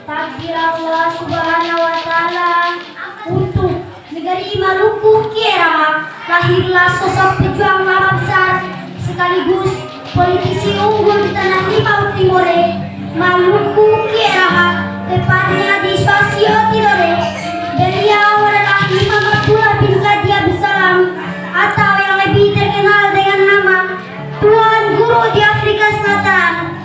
Takdir Allah Subhanahu wa Ta'ala untuk negeri Maluku Kera lahirlah sosok pejuang lama besar sekaligus politisi unggul di tanah Limau Timore, Maluku Kera, tepatnya di Spasio Tidore. Beliau adalah Imam Abdullah bin Qadi Abdus Salam atau yang lebih terkenal dengan nama Tuan Guru di Afrika Selatan.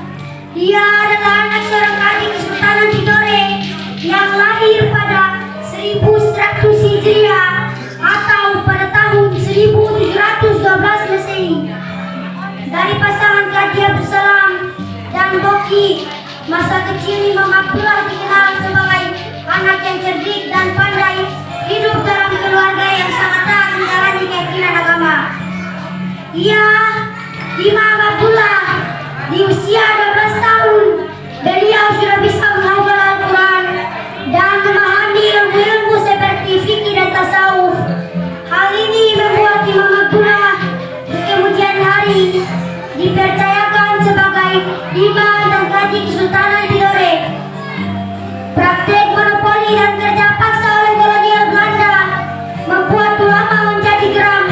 Dia adalah anak seorang adik Kesultanan Tidore yang lahir pada 1100 Hijriah atau pada tahun 1712 Masehi. Dari pasangan Qadi Abdus Salam dan Boki, masa kecil Imam Abdullah dikenal sebagai anak yang cerdik dan pandai, hidup dalam keluarga yang sangat taat menjalani keyakinan agama. Ia, Imam Abdullah, di usia 12 tahun, beliau sudah bisa menghafal Al-Quran dan memahami ilmu-ilmu seperti fikih dan tasawuf. Hal ini membuat Imam Abdullah di kemudian hari dipercayakan sebagai imam dan qadi Kesultanan Tidore. Praktek monopoli dan kerja paksa oleh kolonial Belanda membuat ulama menjadi geram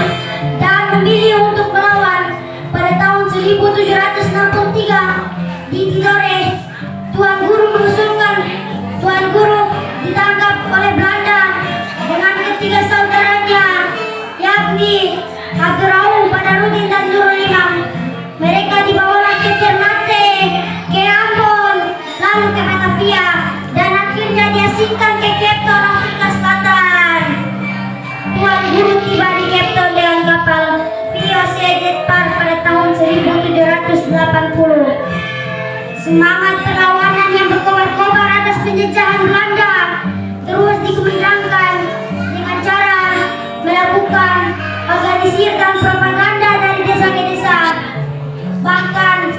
dan memilih untuk melawan. Pada tahun 1763 di Tidore, Tuan Guru mengusulkan Tuan Guru ditangkap oleh Belanda dengan ketiga saudaranya, yakni Abdurrahman, Badarudin dan Nurul Imam. Mereka dibawalah ke Ternate, ke Ambon, lalu ke Batavia, dan akhirnya diasingkan ke Cape Town, Afrika Selatan. Tuan Guru tiba di Cape Town dengan kapal VOC Jetpar pada tahun 1780. Semangat perlawanan yang berkobar-kobar atas penjajahan Belanda terus dikembangkan dengan cara melakukan organisir dan propaganda dari desa ke desa. Bahkan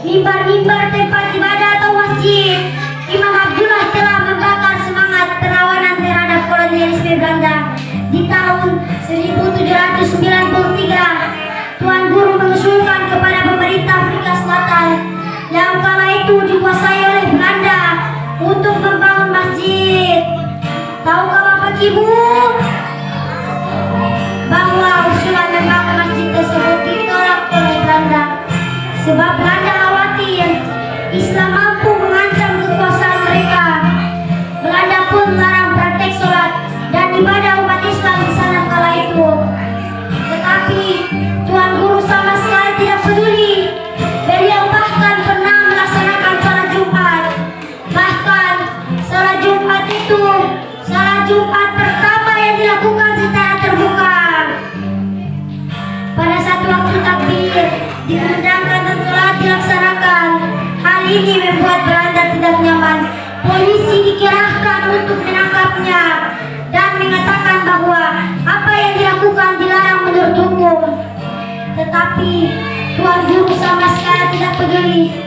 mimbar-mimbar tempat ibadah atau masjid, Imam Abdullah telah membakar semangat perlawanan terhadap kolonialisme Belanda. Di tahun 1793, Tuan Guru mengusulkan kepada pemerintah Afrika Selatan yang kala itu dikuasai oleh Belanda untuk membangun masjid. Tahukah Bapak Ibu bahwa usulan membangun masjid tersebut ditolak oleh Belanda? Sebab Belanda khawatir Islam mampu mengancam kekuasaan mereka. Belanda pun melarang praktek sholat dan ibadah umat Islam di sana kala itu. Tetapi Tuan Guru sama sekali tidak peduli. Beliau bahkan pernah melaksanakan sholat Jumat. Bahkan sholat Jumat itu sholat Jumat pertama yang dilakukan secara terbuka. Pada satu waktu takbir dikumandangkan dan sholat dilaksanakan. Hal ini membuat Belanda tidak nyaman. Polisi dikerahkan untuk menangkapnya dan mengatakan bahwa apa yang dilakukan dilarang menurut hukum. Tetapi Tuan Guru sama sekali tidak peduli.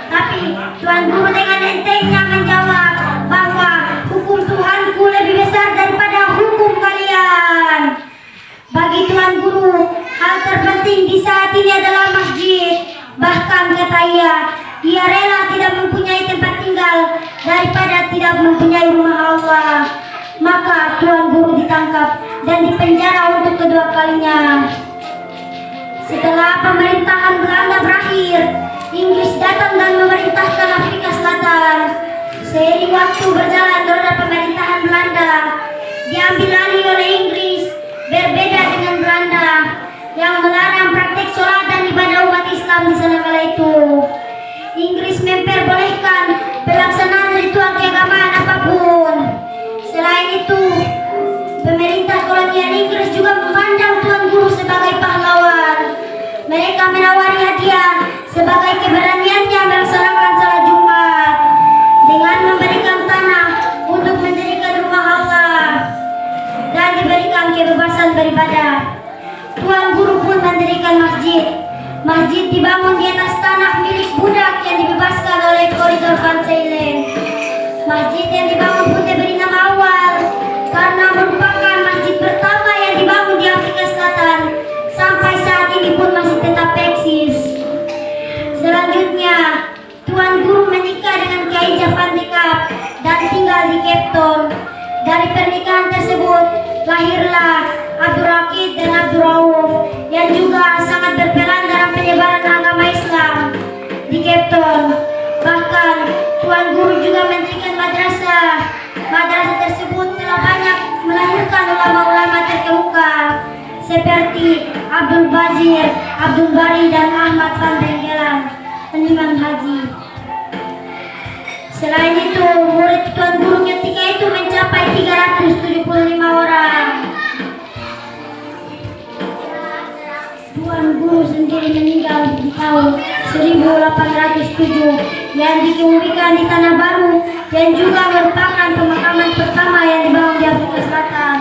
Tapi Tuan Guru dengan entengnya menjawab bahwa hukum Tuhanku lebih besar daripada hukum kalian. Bagi Tuan Guru, hal terpenting di saat ini adalah masjid. Bahkan kata ia rela tidak mempunyai tempat tinggal daripada tidak mempunyai rumah Allah. Maka Tuan Guru ditangkap dan dipenjara untuk kedua kalinya. Setelah pemerintahan Belanda berakhir, Inggris datang dan memerintahkan Afrika Selatan. Seiring waktu berjalan roda pemerintahan Belanda diambil alih oleh Inggris. Berbeda dengan Belanda yang melarang praktek sholat dan ibadah umat Islam di sana kala itu, Inggris memperbolehkan pelaksanaan ritual keagamaan apapun. Selain itu, pemerintah kolonial Inggris juga memandang Tuan Guru sebagai pahlawan. Mereka menawari hadiah sebagai keberaniannya melaksanakan sholat Jumat dengan memberikan tanah untuk mendirikan rumah Allah dan diberikan kebebasan beribadah. Tuan Guru pun mendirikan masjid. Masjid dibangun di atas tanah milik budak yang dibebaskan oleh koridor Van Zeilen. Masjid yang dibangun pun diberi nama awal karena merupakan masjid pertama yang dibangun di Afrika Selatan. Sampai saat ini pun masih tetap Alexis. Selanjutnya, Tuan Guru menikah dengan Kiai Jafar Dekap dan tinggal di Cape Town. Dari pernikahan tersebut, lahirlah Abdul Raqid dan Abdul Rauf yang juga sangat berperan dalam penyebaran agama Islam di Cape Town. Bahkan, Tuan Guru juga mendirikan madrasah. Madrasah tersebut telah banyak melahirkan ulama-ulama terkemuka seperti Abdul Bazir, Abdul Bari, dan Ahmad Van Bengkelan, Imam Haji. Selain itu, murid Tuan Guru ketika itu mencapai 375 orang. Tuan Guru sendiri meninggal di tahun 1807 yang dikebumikan di Tanah Baru yang juga merupakan pemakaman pertama yang dibangun di Afrika Selatan.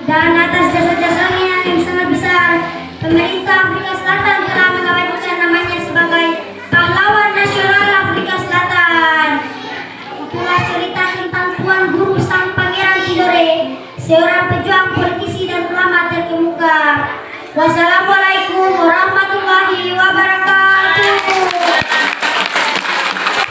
Dan atas jasa-jasanya yang sangat besar, pemerintah Afrika Selatan telah mengabadikan namanya sebagai pahlawan nasional Afrika Selatan. Itulah cerita tentang Tuan Guru Sang Pangeran Tidore, seorang pejuang politisi dan ulama terkemuka. Wassalamualaikum